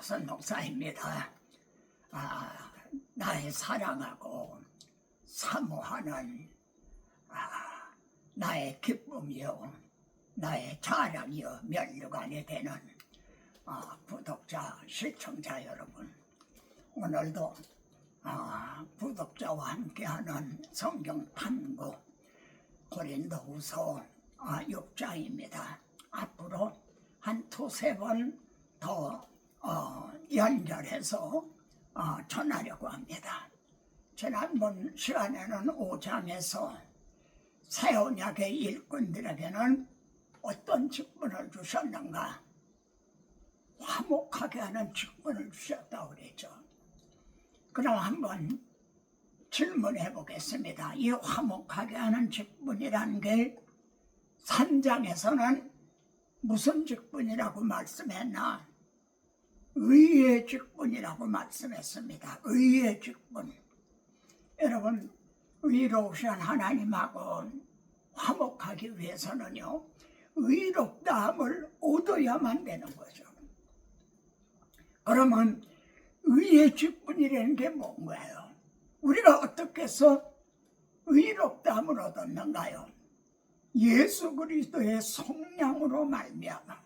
박선 목사입니다. 나의 사랑하고 사모하는 나의 기쁨이요 나의 자랑이요 면류관이 되는 구독자 시청자 여러분, 오늘도 구독자와 함께하는 성경 탐구 고린도후서 6장입니다. 앞으로 한 두세 번 더 연결해서 전하려고 합니다. 지난번 시간에는 5장에서 새 언약의 일꾼들에게는 어떤 직분을 주셨는가? 화목하게 하는 직분을 주셨다고 그랬죠. 그럼 한번 질문해 보겠습니다. 이 화목하게 하는 직분이라는 게 3장에서는 무슨 직분이라고 말씀했나? 의의 직분이라고 말씀했습니다. 의의 직분. 여러분, 의로우신 하나님하고 화목하기 위해서는요, 의롭다함을 얻어야만 되는 거죠. 그러면 의의 직분이라는 게 뭔가요? 우리가 어떻게 해서 의롭다함을 얻었는가요? 예수 그리스도의 성령으로 말미암아.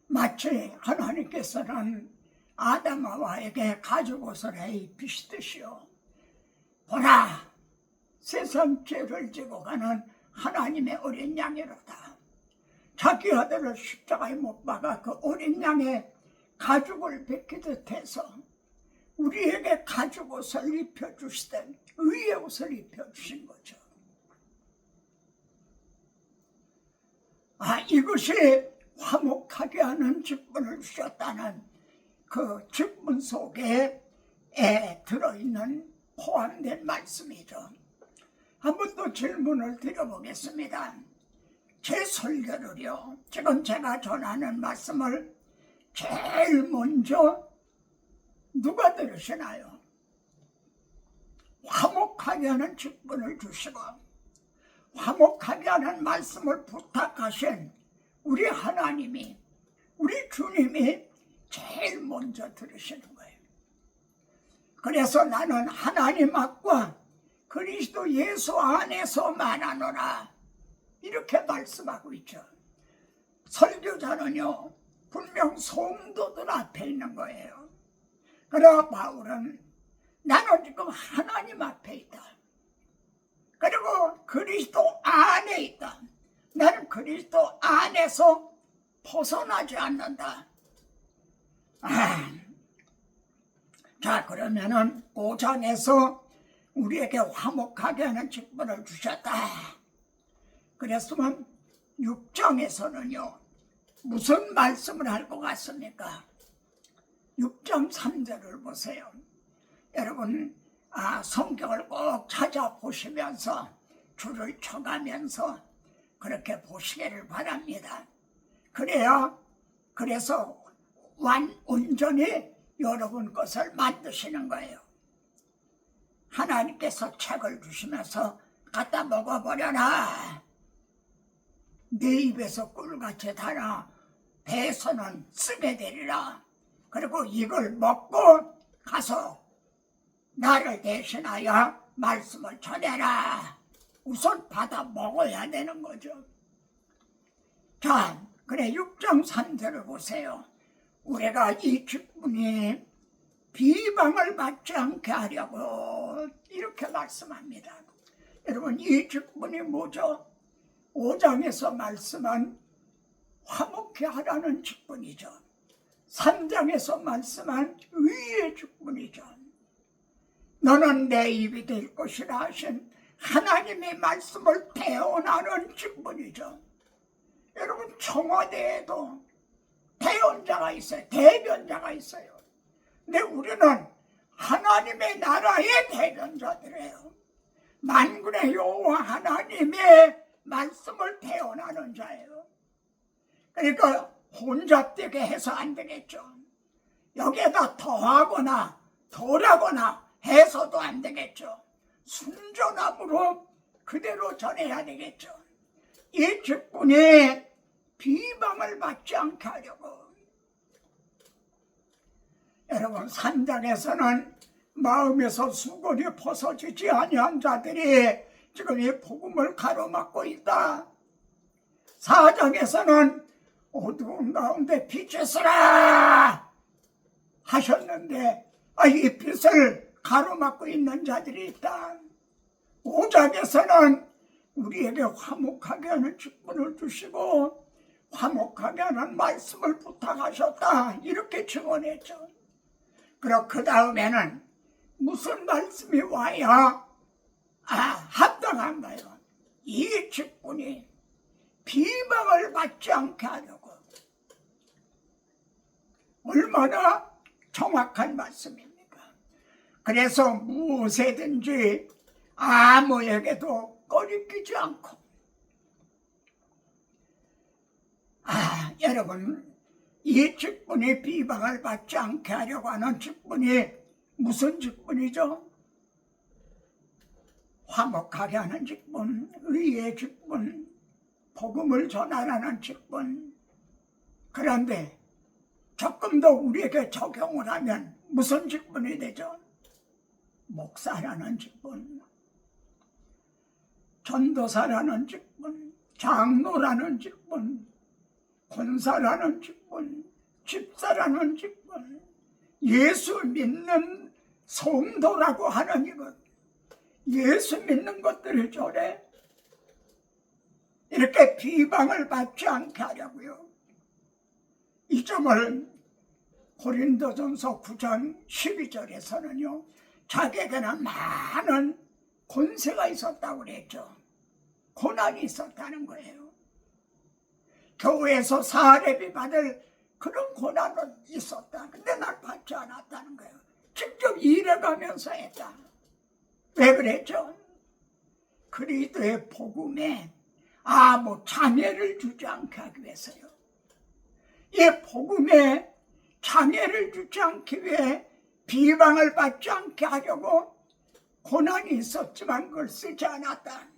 마치 하나님께서는 아담아와에게 가죽옷을 입히시듯이요, 보라, 세상 죄를 지고 가는 하나님의 어린 양이로다. 자기 아들을 십자가에 못 박아 그 어린 양의 가죽을 벗기듯 해서 우리에게 가죽옷을 입혀주시되 의의 옷을 입혀주신 거죠. 이것이 화목하게 하는 직분을 주셨다는 그 직분 속에 들어있는 포함된 말씀이죠. 한 번 더 질문을 드려보겠습니다. 제 설교를요, 지금 제가 전하는 말씀을 제일 먼저 누가 들으시나요? 화목하게 하는 직분을 주시고 화목하게 하는 말씀을 부탁하신 우리 하나님이, 우리 주님이 제일 먼저 들으시는 거예요. 그래서 나는 하나님 앞과 그리스도 예수 안에서 말하노라, 이렇게 말씀하고 있죠. 설교자는요, 분명 성도들 앞에 있는 거예요. 그러나 바울은 나는 지금 하나님 앞에 있다. 그리고 그리스도 안에 있다. 나는 그리스도 안에서 벗어나지 않는다. 자, 그러면은 5장에서 우리에게 화목하게 하는 직분을 주셨다. 그랬으면 6장에서는요, 무슨 말씀을 할 것 같습니까? 6장 3절을 보세요. 여러분, 성경을 꼭 찾아보시면서 줄을 쳐가면서 그렇게 보시기를 바랍니다. 그래서 온전히 여러분 것을 만드시는 거예요. 하나님께서 책을 주시면서 갖다 먹어버려라. 내 입에서 꿀같이 달아 배에서는 쓰게 되리라. 그리고 이걸 먹고 가서 나를 대신하여 말씀을 전해라. 우선 받아 먹어야 되는 거죠. 자, 그래 6장 3절을 보세요. 우리가 이 직분이 비방을 받지 않게 하려고 이렇게 말씀합니다. 여러분, 이 직분이 뭐죠? 5장에서 말씀한 화목케 하라는 직분이죠. 3장에서 말씀한 의의 직분이죠. 너는 내 입이 될 것이라 하신 하나님의 말씀을 대언하는 직분이죠. 여러분, 청와대에도 대언자가 있어요. 대변자가 있어요. 근데 우리는 하나님의 나라의 대변자들이에요. 만군의 여호와 하나님의 말씀을 대언하는 자예요. 그러니까 혼잡되게 해서 안 되겠죠. 여기에다 더하거나 덜하거나 해서도 안 되겠죠. 순전함으로 그대로 전해야 되겠죠. 이 직분이 비방을 받지 않게 하려고 여러분, 산장에서는 마음에서 수건이 벗어지지 아니한 자들이 지금 이 복음을 가로막고 있다. 사장에서는 어두운 가운데 빛이 있으라 하셨는데 이 빛을 가로막고 있는 자들이 있다. 5장에서는 우리에게 화목하게 하는 직분을 주시고 화목하게 하는 말씀을 부탁하셨다. 이렇게 증언했죠. 그리고 그 다음에는 무슨 말씀이 와야 합당한가요? 이 직분이 비방을 받지 않게 하려고. 얼마나 정확한 말씀입니까? 그래서 무엇에든지 아무에게도 꺼리끼지 않고. 여러분, 이 직분이 비방을 받지 않게 하려고 하는 직분이 무슨 직분이죠? 화목하게 하는 직분, 의의 직분, 복음을 전하라는 직분. 그런데 조금 더 우리에게 적용을 하면 무슨 직분이 되죠? 목사라는 직분, 전도사라는 직분, 장로라는 직분, 권사라는 직분, 집사라는 직분, 예수 믿는 성도라고 하는 이것, 예수 믿는 것들을 저래 이렇게 비방을 받지 않게 하려고요. 이 점을 고린도전서 9장 12절에서는요, 자기에게는 많은 권세가 있었다고 그랬죠. 고난이 있었다는 거예요. 교회에서 사례비 받을 그런 고난은 있었다. 근데 날 받지 않았다는 거예요. 직접 일해가면서 했다. 왜 그랬죠? 그리스도의 복음에 장애를 주지 않게 하기 위해서요. 이 복음에 장애를 주지 않기 위해 비방을 받지 않게 하려고 고난이 있었지만 그걸 쓰지 않았다.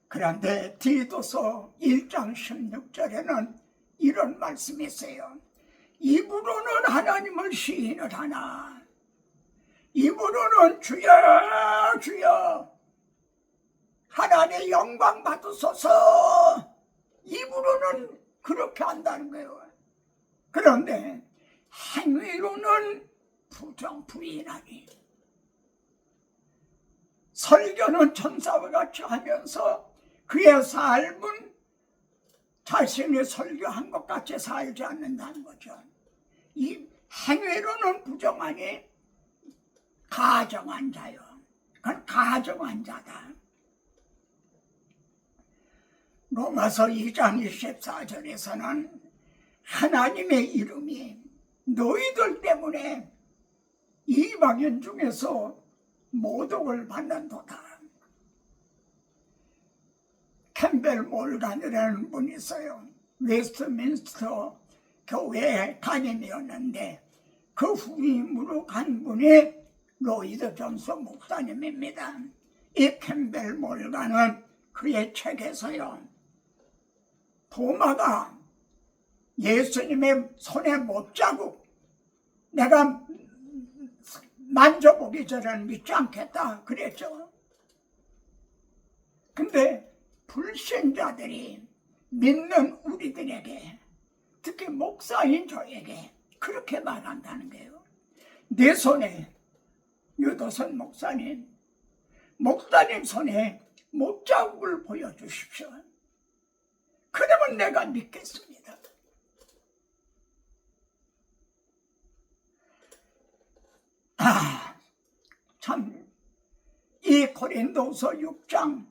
그런데 디도서 1장 16절에는 이런 말씀이 있어요. 입으로는 하나님을 시인을 하나 입으로는 주여 주여 하나님의 영광 받으소서 입으로는 그렇게 한다는 거예요. 그런데 행위로는 부정부인하니 설교는 천사와 같이 하면서 그의 삶은 자신이 설교한 것 같이 살지 않는다는 거죠. 이 행위로는 부정하니 가정한 자요. 그건 가정한 자다. 로마서 2장 24절에서는 하나님의 이름이 너희들 때문에 이방인 중에서 모독을 받는도다. 캠벨 몰간이라는 분이 있어요. 웨스트민스터 교회 담임이었는데 그 후임으로 간 분이 로이드 존스 목사님입니다. 이 캠벨 몰간은 그의 책에서요, 도마가 예수님의 손에 못자국 내가 만져보기 전에는 믿지 않겠다 그랬죠. 근데 불신자들이 믿는 우리들에게, 특히 목사인 저에게 그렇게 말한다는 거예요. 내 손에, 유도선 목사님 손에 못자국을 보여주십시오. 그러면 내가 믿겠습니다. 참, 이 고린도서 6장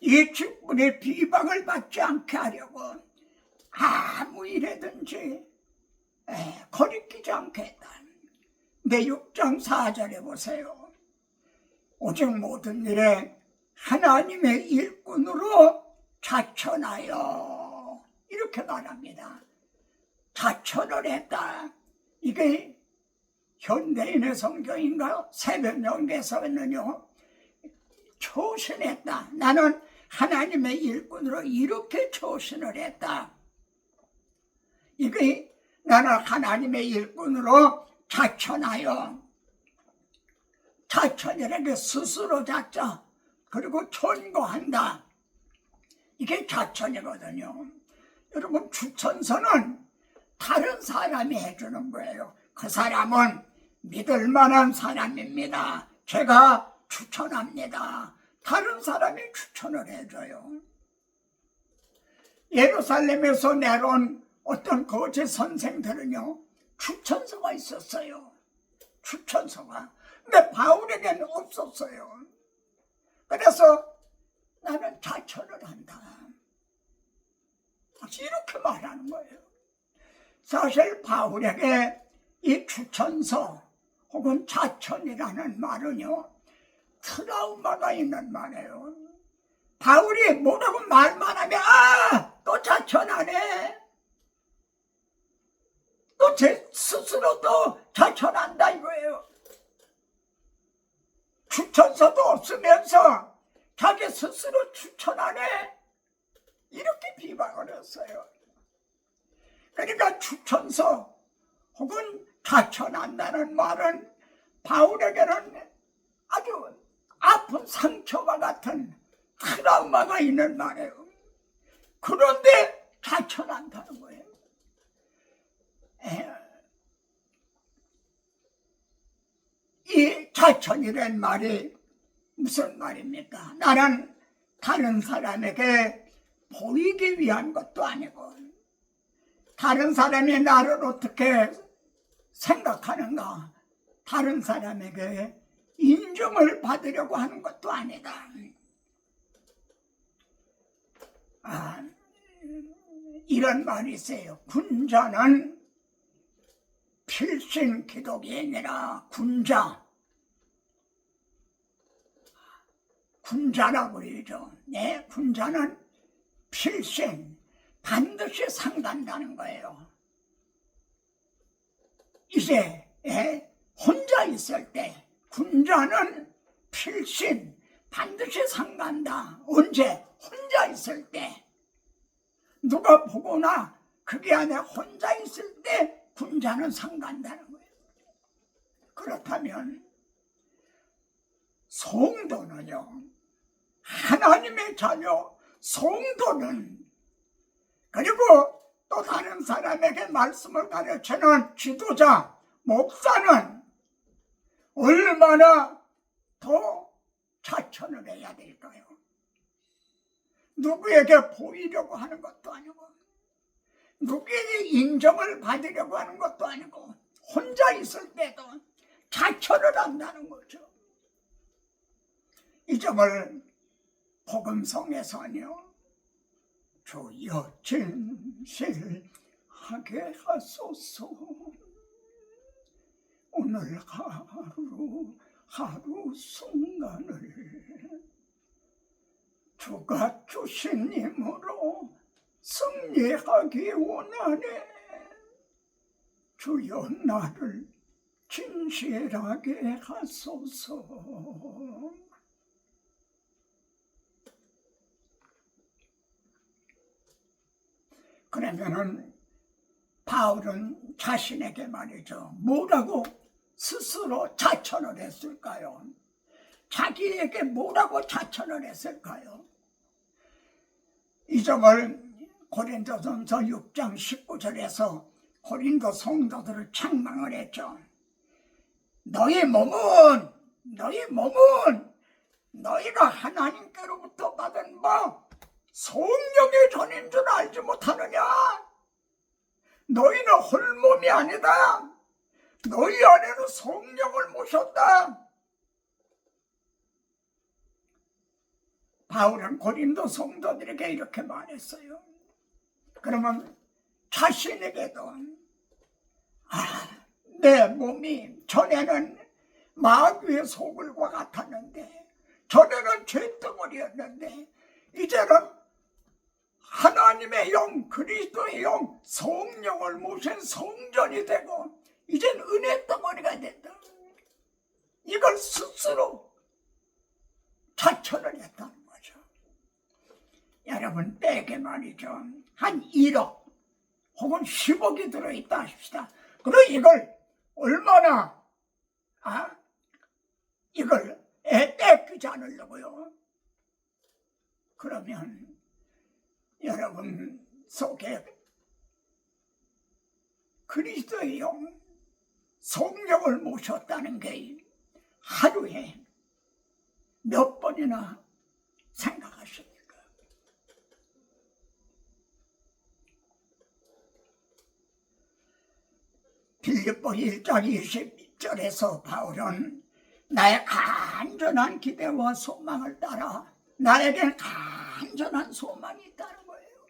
이 직분의 비방을 받지 않게 하려고 아무 일에든지 거리끼지 않게 했다. 내 6장 4절에 보세요. 오직 모든 일에 하나님의 일꾼으로 자천하여 이렇게 말합니다. 자천을 했다. 이게 현대인의 성경인가요? 새벽역에서는요, 초신했다. 나는 하나님의 일꾼으로 이렇게 초신을 했다. 이게 나는 하나님의 일꾼으로 자천하여 자천이라는 게 스스로 자자 그리고 천거한다. 이게 자천이거든요. 여러분 추천서는 다른 사람이 해주는 거예요. 그 사람은 믿을 만한 사람입니다. 제가 추천합니다. 다른 사람이 추천을 해줘요. 예루살렘에서 내려온 어떤 거짓 선생들은요, 추천서가 있었어요. 추천서가. 근데 바울에게는 없었어요. 그래서 나는 자천을 한다. 이렇게 말하는 거예요. 사실 바울에게 이 추천서 혹은 자천이라는 말은요, 트라우마가 있는 말이에요. 바울이 뭐라고 말만 하면 또 자천하네. 또 제 스스로도 자천한다 이거예요. 추천서도 없으면서 자기 스스로 추천하네. 이렇게 비방을 했어요. 그러니까 추천서 혹은 자천한다는 말은 바울에게는 아주 아픈 상처와 같은 트라우마가 있는 말이에요. 그런데 자천한다는 거예요. 이 자천이라는 말이 무슨 말입니까? 나는 다른 사람에게 보이기 위한 것도 아니고 다른 사람이 나를 어떻게 생각하는가, 다른 사람에게 인정을 받으려고 하는 것도 아니다. 이런 말이 있어요. 군자는 필신 기독이 아니라 군자라고 그러죠. 네, 군자는 필신, 반드시 상간다는 거예요. 이제 혼자 있을 때 군자는 필신, 반드시 상간다. 언제? 혼자 있을 때. 누가 보거나 그게 아니라 혼자 있을 때 군자는 상간다는 거예요. 그렇다면 성도는요, 하나님의 자녀 성도는, 그리고 또 다른 사람에게 말씀을 가르치는 지도자, 목사는 얼마나 더 자천을 해야 될까요? 누구에게 보이려고 하는 것도 아니고 누구에게 인정을 받으려고 하는 것도 아니고 혼자 있을 때도 자천을 한다는 거죠. 이 점을 복음성에서는요, 주여 진실하게 하소서. 오늘 하루 순간을 주가 주신 힘으로 승리하기 원하네. 주여 나를 진실하게 하소서. 그러면은 바울은 자신에게 말이죠, 뭐라고 스스로 자천을 했을까요? 자기에게 뭐라고 자천을 했을까요? 이 점을 고린도전서 6장 19절에서 고린도 성도들을 책망을 했죠. 너희 몸은 너희가 하나님께로부터 받은 성령의 전인 줄 알지 못하느냐? 너희는 홀몸이 아니다. 너희 안에는 성령을 모셨다. 바울은 고린도 성도들에게 이렇게 말했어요. 그러면 자신에게도 내 몸이 전에는 마귀의 소굴과 같았는데, 전에는 죄덩어리였는데 이제는 하나님의 영, 그리스도의 영, 성령을 모신 성전이 되고 이젠 은혜 덩어리가 된다. 이걸 스스로 자천을 했다는 거죠. 여러분, 때게 말이죠, 한 1억 혹은 10억이 들어있다 합시다. 그럼 이걸 얼마나 이걸 뺏기지 않으려고요. 그러면 여러분 속에 그리스도의 영, 성령을 모셨다는 게 하루에 몇 번이나 생각하십니까? 빌립보 1장 20절에서 바울은 나의 간절한 기대와 소망을 따라 나에겐 간절한 소망이 있다는 거예요.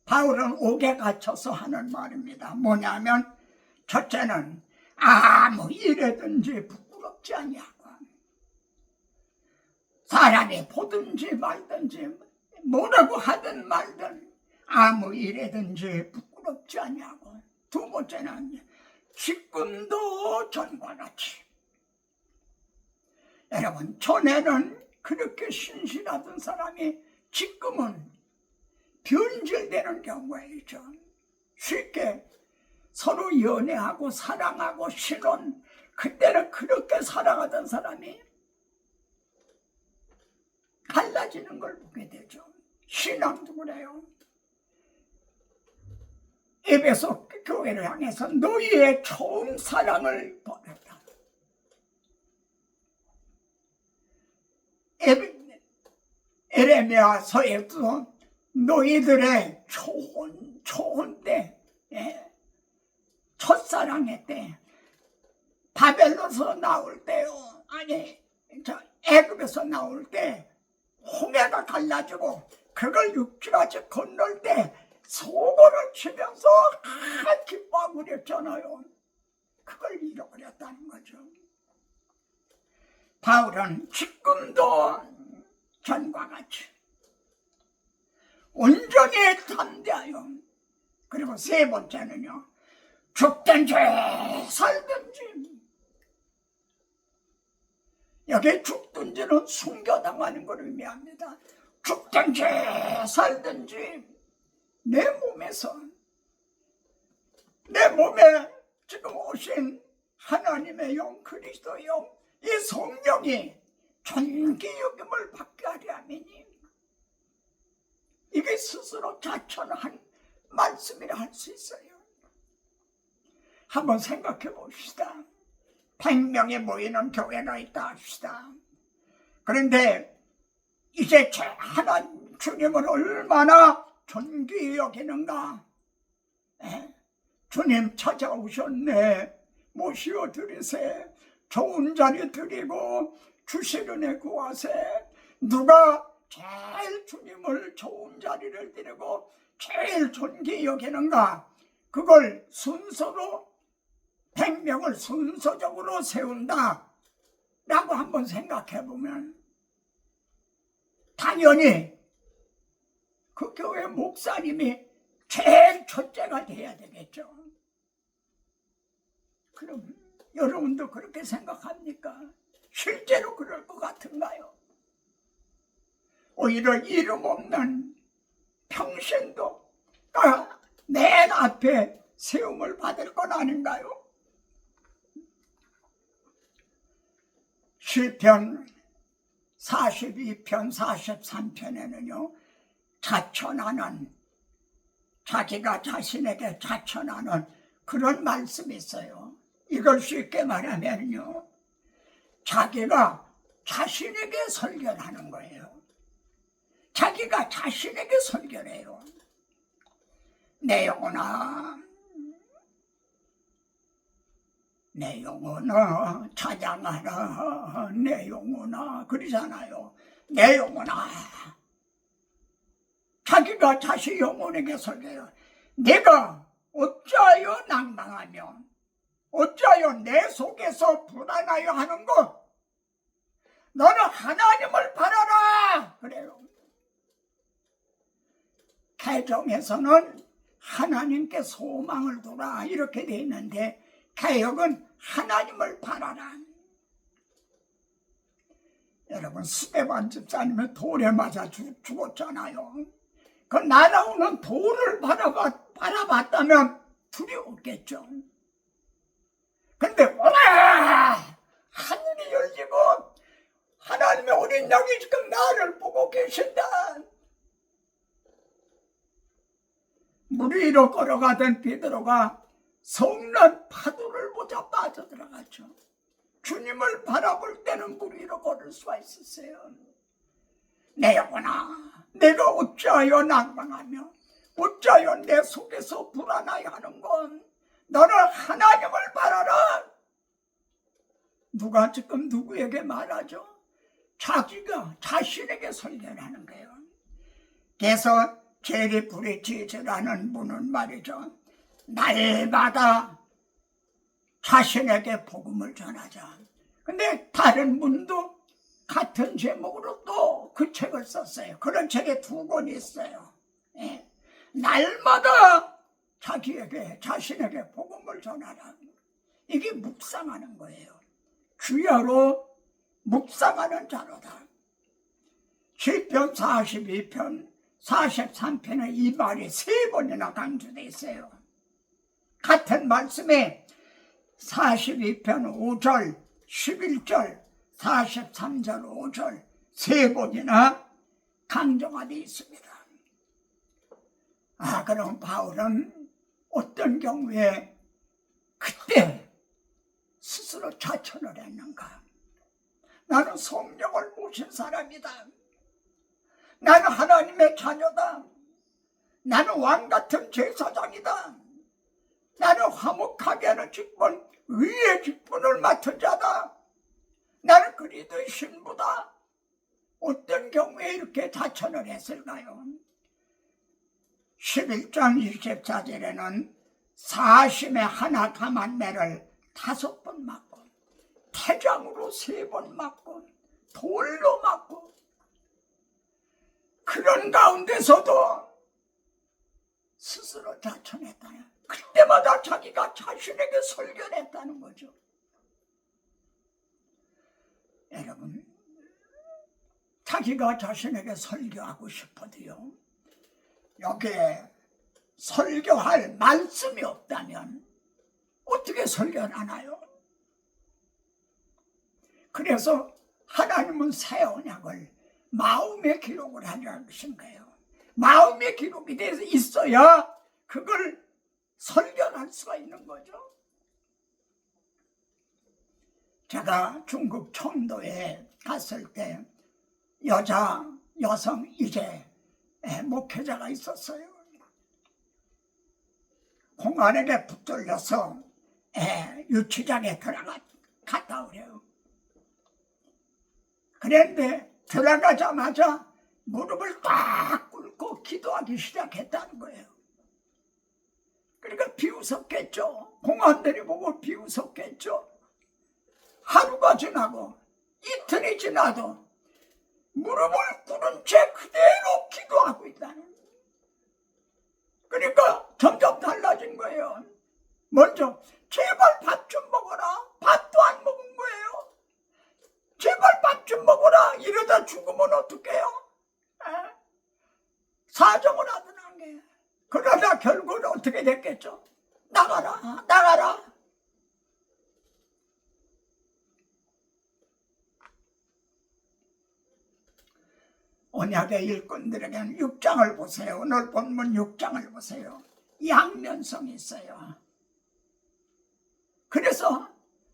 바울은 옥에 갇혀서 하는 말입니다. 뭐냐면 첫째는 아무 일에든지 부끄럽지 아니하고 사람이 보든지 말든지 뭐라고 하든 말든 아무 일에든지 부끄럽지 아니하고 두 번째는 지금도 전과 같이. 여러분 전에는 그렇게 신실하던 사람이 지금은 변질되는 경우가 있죠. 쉽게 서로 연애하고 사랑하고 신혼, 그때는 그렇게 살아가던 사람이 갈라지는 걸 보게 되죠. 신앙도 그래요. 에베소 교회를 향해서 너희의 처음 사랑을 버렸다. 에레미야서에도 너희들의 초혼 때, 첫사랑의 때, 바벨론에서 나올 때요. 아니, 애굽에서 나올 때 홍해가 갈라지고 그걸 육지같이 건널 때 소고를 치면서 기뻐하고 그랬잖아요. 그걸 잃어버렸다는 거죠. 바울은 지금도 전과 같이 온전히 담대하여, 그리고 세 번째는요, 죽든지 살든지. 여기 죽든지는 순교당하는 걸 의미합니다. 죽든지 살든지 내 몸에 지금 오신 하나님의 영, 그리스도의 영, 이 성령이 존귀 여김을 받게 하려 하매니 이게 스스로 자천한 말씀이라 할 수 있어요. 한번 생각해 봅시다. 100명이 모이는 교회가 있다 합시다. 그런데 이제 하나님 주님을 얼마나 존귀히 여기는가. 주님 찾아오셨네, 모시어 드리세, 좋은 자리 드리고 주시려네 구하세. 누가 제일 주님을 좋은 자리를 드리고 제일 존귀히 여기는가. 그걸 순서로 100명을 순서적으로 세운다 라고 한번 생각해 보면 당연히 그 교회 목사님이 제일 첫째가 돼야 되겠죠. 그럼 여러분도 그렇게 생각합니까? 실제로 그럴 것 같은가요? 오히려 이름 없는 평신도 맨 앞에 세움을 받을 건 아닌가요? 시편 42편 43편에는요 자천하는, 자기가 자신에게 자천하는 그런 말씀이 있어요. 이걸 쉽게 말하면요, 자기가 자신에게 설교를 하는 거예요. 자기가 자신에게 설교를 해요. 내 영혼아, 내 영혼아 찬양하라, 내 영혼아, 그러잖아요. 내 영혼아. 자기가 자신 영혼에게 설교해요. 내가 어찌하여 낭망하며 어찌하여 내 속에서 불안하여 하는 것, 너는 하나님을 바라라 그래요. 개정에서는 하나님께 소망을 두라 이렇게 돼 있는데 개혁은 하나님을 바라라. 여러분 스데반 집사님은 돌에 맞아 죽었잖아요. 그 날아오는 돌을 바라봤다면 두려웠겠죠. 근데 하늘이 열리고 하나님의 어린 양이 지금 나를 보고 계신다. 물 위로 걸어가던 베드로가 성난 파도를 보자 빠져들어갔죠. 주님을 바라볼 때는 물 위로 걸을 수가 있었어요. 내 영혼아, 내가 어찌하여 낭망하며 어찌하여 내 속에서 불안하여 하는 건 너는 하나님을 바라라. 누가 지금 누구에게 말하죠? 자신에게 설교하는 거예요. 그래서 제리 브리티즈라는 분은 말이죠, 날마다 자신에게 복음을 전하자. 근데 다른 분도 같은 제목으로 또 그 책을 썼어요. 그런 책에 2권이 있어요. 예. 날마다 자신에게 복음을 전하라. 이게 묵상하는 거예요. 주야로 묵상하는 자로다. 시편 42편 43편에 이 말이 3번이나 강조되어 있어요. 같은 말씀에 42편 5절 11절 43절 5절 3번이나 강조가 되어 있습니다. 그럼 바울은 어떤 경우에 그때 스스로 자천을 했는가? 나는 성령을 모신 사람이다. 나는 하나님의 자녀다. 나는 왕같은 제사장이다. 나는 화목하게 하는 직분, 위의 직분을 맡은 자다. 나는 그리스도의 신부다. 어떤 경우에 이렇게 자천을 했을까요? 11장 24절에는 사심의 하나 감한매를 5번 맞고 태장으로 3번 맞고 돌로 맞고, 그런 가운데서도 스스로 자천했다. 그때마다 자기가 자신에게 설교했다는 거죠. 여러분, 자기가 자신에게 설교하고 싶어도요, 여기에 설교할 말씀이 없다면 어떻게 설교를 하나요? 그래서 하나님은 새 언약을 마음의 기록을 하려는 거예요. 마음의 기록이 돼서 있어야 그걸 설교할 수가 있는 거죠. 제가 중국 청도에 갔을 때 여성 이제 목회자가 있었어요. 공안에게 붙들려서 유치장에 갔다 오래요. 그런데 들어가자마자 무릎을 딱 꿇고 기도하기 시작했다는 거예요. 그러니까 비웃었겠죠. 공안들이 보고 비웃었겠죠. 하루가 지나고 이틀이 지나도 무릎을 꿇은 채 그대로 기도하고 있다는 거예요. 그러니까 점점 달라진 거예요. 먼저 제발 밥 좀 먹어라. 밥도 안 먹은 거예요. 제발 밥 좀 먹어라. 이러다 죽으면 어떡해요? 사정을 하더란 게. 그러다 결국은 어떻게 됐겠죠? 나가라, 나가라. 언약의 일꾼들에게는 6장을 보세요. 오늘 본문 6장을 보세요. 양면성이 있어요. 그래서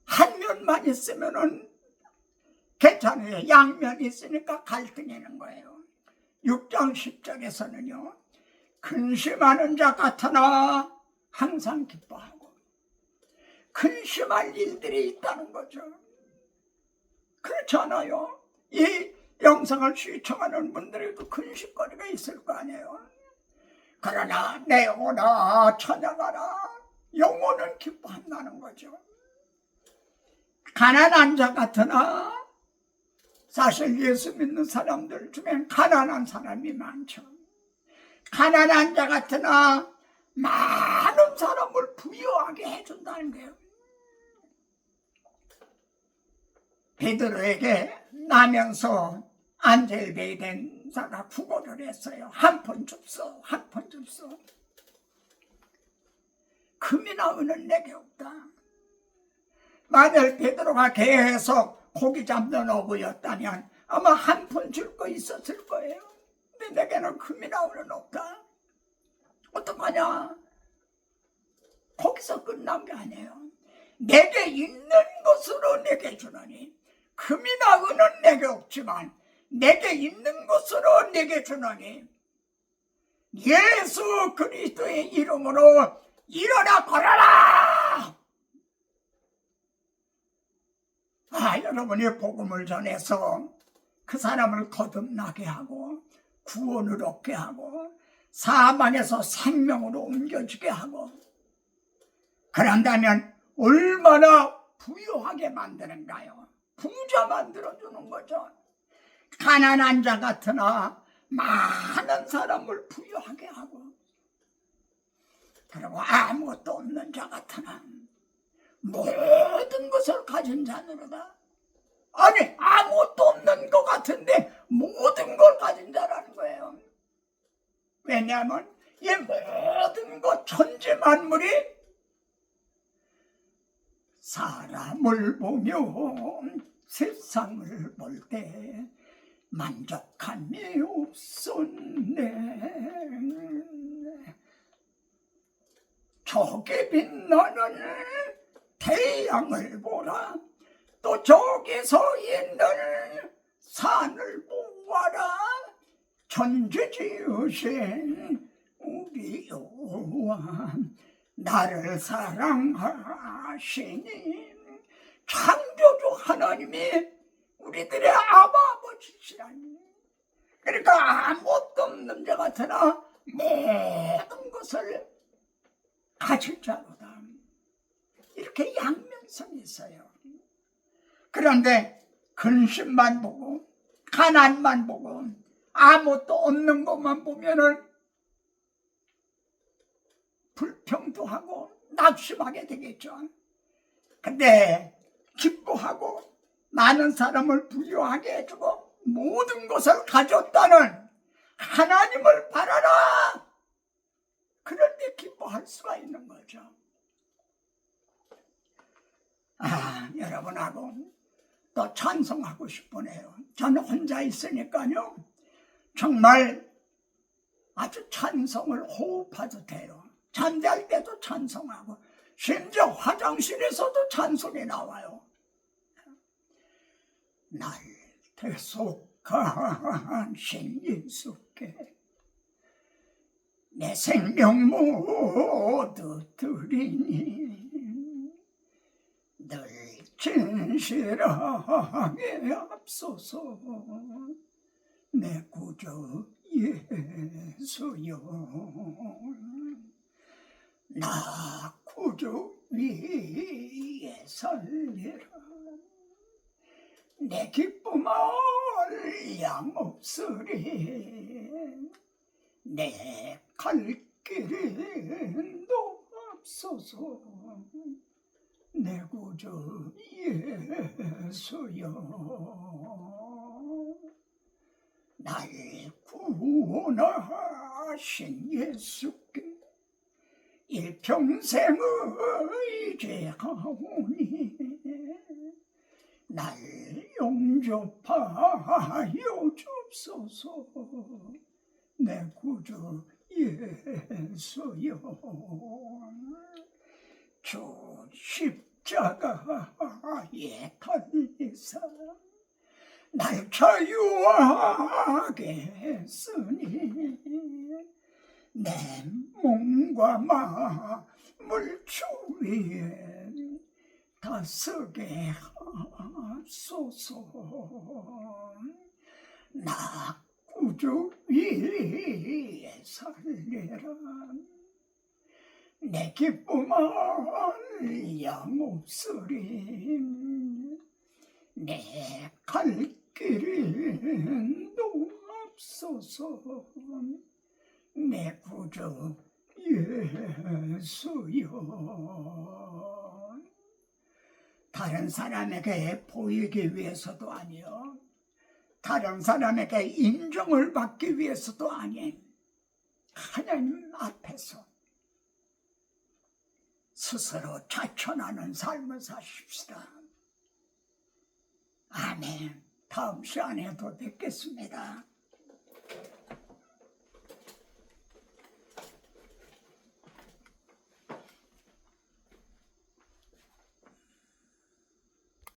한 면만 있으면은 괜찮아요. 양면이 있으니까 갈등이 있는 거예요. 6장 10절에서는요, 근심하는 자 같으나 항상 기뻐하고, 근심할 일들이 있다는 거죠. 그렇잖아요. 이 영상을 시청하는 분들에도 근심거리가 있을 거 아니에요. 그러나 내 영혼아 찬양하라. 영혼은 기뻐한다는 거죠. 가난한 자 같으나, 사실 예수 믿는 사람들 중엔 가난한 사람이 많죠. 가난한 자 같으나 많은 사람을 부유하게 해준다는 거예요. 베드로에게 나면서 안젤베이 된 용사가 구걸을 했어요. 한 푼 줍소, 한 푼 줍소. 금이나 은은 내게 없다. 만약 베드로가 계속 고기 잡는 어부였다면 아마 한 푼 줄 거 있었을 거예요. 근데 내게는 금이나 은은 없다. 어떡하냐? 거기서 끝난 게 아니에요. 내게 있는 것으로 내게 주노니, 금이나 은은 내게 없지만 내게 있는 것으로 내게 주노니, 예수 그리스도의 이름으로 일어나 걸어라! 여러분이 복음을 전해서 그 사람을 거듭나게 하고 구원을 얻게 하고 사망에서 생명으로 옮겨지게 하고, 그런다면 얼마나 부유하게 만드는가요? 부자 만들어주는 거죠. 가난한 자 같으나 많은 사람을 부유하게 하고, 그리고 아무것도 없는 자 같으나 모든 것을 가진 자노로다. 아니, 아무것도 없는 것 같은데 모든 걸 가진 자라는 거예요. 왜냐하면 이 모든 것, 천지 만물이 사람을 보며 세상을 볼 때 만족함이 없었네. 저기 빛나는 태양을 보라. 또 저기 서 있는 산을 보아라. 천지 지으신 우리 여호와, 나를 사랑하시니 창조주 하나님이 우리들의 아버지시라니. 그러니까 아무것도 없는 자 같으나 모든 것을 가질 자로다. 이렇게 양면성이 있어요. 그런데 근심만 보고 가난만 보고 아무것도 없는 것만 보면은 불평도 낙심하게 되겠죠. 근데 기뻐하고 많은 사람을 부유하게 해주고 모든 것을 가졌다는 하나님을 바라라. 그럴 때 기뻐할 수가 있는 거죠. 여러분하고 또 찬송하고 싶으네요. 저는 혼자 있으니까요, 정말 아주 찬송을 호흡해도 돼요. 잠잘 때도 찬송하고 심지어 화장실에서도 찬송이 나와요. 날 대속하신 예수께 내 생명 모두 드리니, 늘 진실하게 앞서서 내 구주 예수여, 나 구주 위에 살리라. 내 기쁨을 양없으리. 내 갈 길은 너 앞서서 내 구주 예수여, 날 구원하신 예수께 일평생을 의지하오니, 날 용접하여 주옵소서. 내 구주 예수여, 주 십자가에 달리사 날 자유하게 했으니, 내 몸과 마음을 주 위에 다스게 하소서. 나 구주 위에 살리라. 내 기쁨을 양없으리. 내 갈 길은 너 앞서서 내 구주 예수여. 다른 사람에게 보이기 위해서도 아니요, 다른 사람에게 인정을 받기 위해서도 아닌 하나님 앞에서 스스로 자천하는 삶을 사십시다. 아멘. 다음 시간에도 뵙겠습니다.